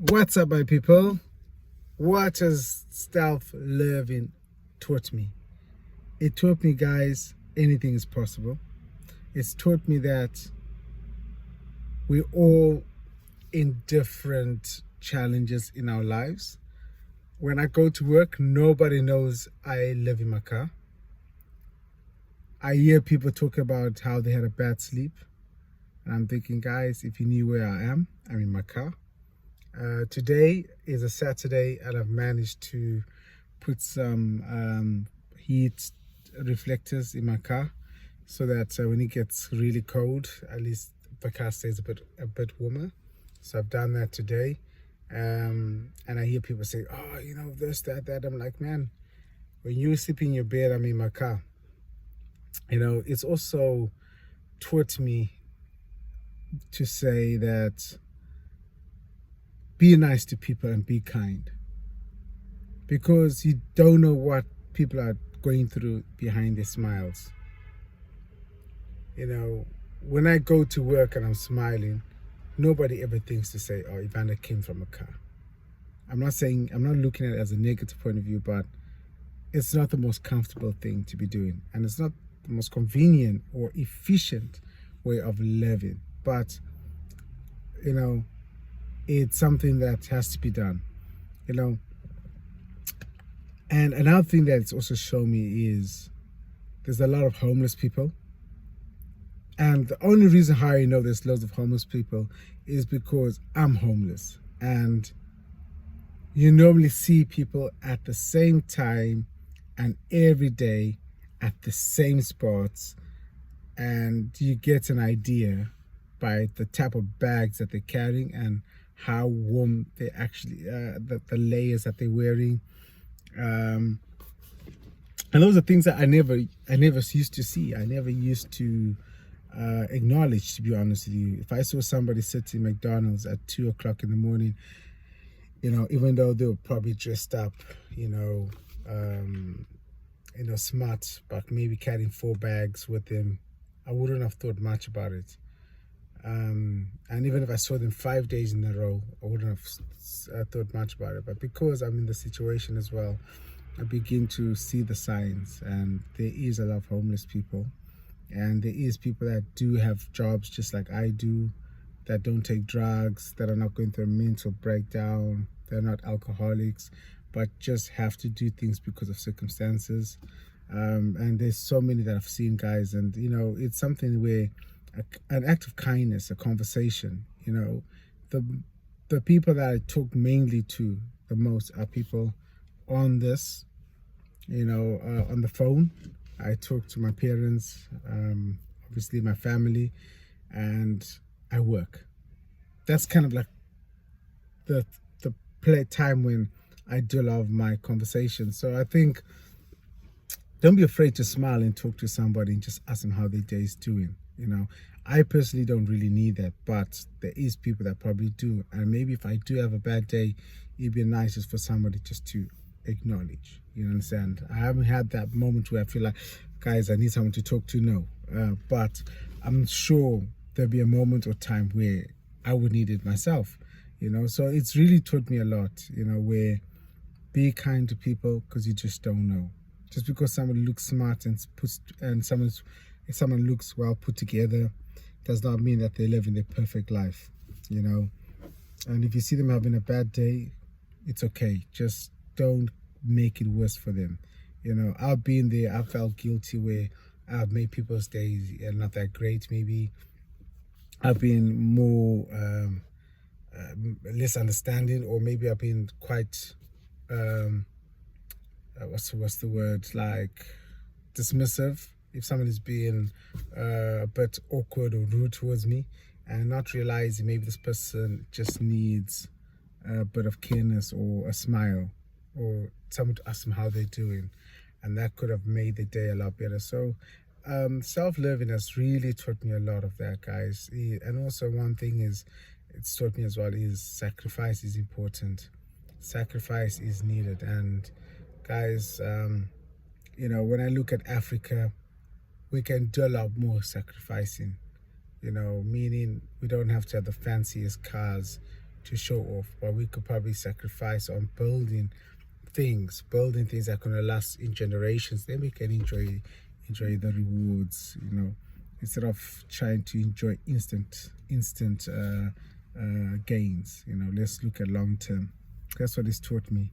What's up, my people? What has self-loving taught me? It taught me, guys, anything is possible. It's taught me that we're all in different challenges in our lives. When I go to work, nobody knows I live in my car. I hear people talk about how they had a bad sleep. And I'm thinking, guys, if you knew where I am, I'm in my car. Today is a Saturday and I've managed to put some heat reflectors in my car so that when it gets really cold, at least the car stays a bit warmer. So I've done that today. And I hear people say, oh, this, that. I'm like, man, when you sleep in your bed, I'm in my car. It's also taught me to say that be nice to people and be kind, because you don't know what people are going through behind their smiles. When I go to work and I'm smiling, nobody ever thinks to say, oh, Ivana came from a car. I'm not looking at it as a negative point of view, but it's not the most comfortable thing to be doing, and it's not the most convenient or efficient way of living, but it's something that has to be done. And another thing that it's also shown me is there's a lot of homeless people, and the only reason how I know there's loads of homeless people is because I'm homeless, and you normally see people at the same time and every day at the same spots, and you get an idea by the type of bags that they're carrying and how warm they actually the layers that they're wearing, and those are things that I never used to see. I never used to acknowledge, to be honest with you. If I saw somebody sitting in McDonald's at 2 o'clock in the morning, even though they were probably dressed up, smart, but maybe carrying 4 bags with them, I wouldn't have thought much about it. And even if I saw them 5 days in a row, I wouldn't have thought much about it. But because I'm in the situation as well, I begin to see the signs, and there is a lot of homeless people, and there is people that do have jobs just like I do, that don't take drugs, that are not going through a mental breakdown, they're not alcoholics, but just have to do things because of circumstances. And there's so many that I've seen, guys, and it's something where an act of kindness, a conversation. The people that I talk mainly to the most are people on this, on the phone. I talk to my parents, obviously my family, and I work. That's kind of like the play time when I do a lot of my conversations. So I think, don't be afraid to smile and talk to somebody and just ask them how their day is doing. I personally don't really need that, but there is people that probably do. And maybe if I do have a bad day, it'd be nice just for somebody just to acknowledge. You understand? I haven't had that moment where I feel like, guys, I need someone to talk to. No, but I'm sure there'll be a moment or time where I would need it myself. So it's really taught me a lot. Where be kind to people, because you just don't know. Just because someone looks smart and someone looks well put together does not mean that they're living their perfect life. And if you see them having a bad day, it's okay. Just don't make it worse for them. I've been there. I felt guilty where I've made people's days not that great. Maybe I've been more less understanding, or maybe I've been quite what's the word, like dismissive. If somebody's being a bit awkward or rude towards me, and not realizing maybe this person just needs a bit of careness or a smile, or someone to ask them how they're doing, and that could have made the day a lot better. So self-loving has really taught me a lot of that, guys. And also one thing is it's taught me as well is sacrifice is important. Sacrifice is needed. And guys, when I look at Africa, we can do a lot more sacrificing, meaning we don't have to have the fanciest cars, to show off, but we could probably sacrifice on building things that are going to last in generations. Then we can enjoy the rewards, instead of trying to enjoy instant gains. Let's look at long term. That's what it's taught me.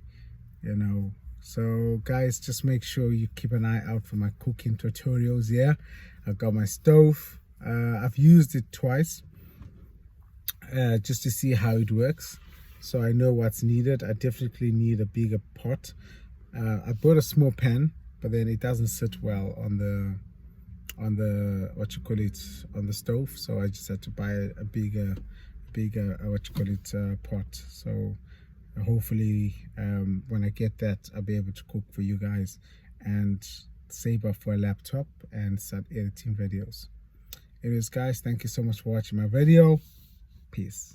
So guys, just make sure you keep an eye out for my cooking tutorials here. I've got my stove. I've used it twice just to see how it works, so I know what's needed. I definitely need a bigger pot. I bought a small pan, but then it doesn't sit well on the on the stove, so I just had to buy a bigger pot. So hopefully when I get that, I'll be able to cook for you guys and save up for a laptop and start editing videos. Anyways guys, thank you so much for watching my video. Peace.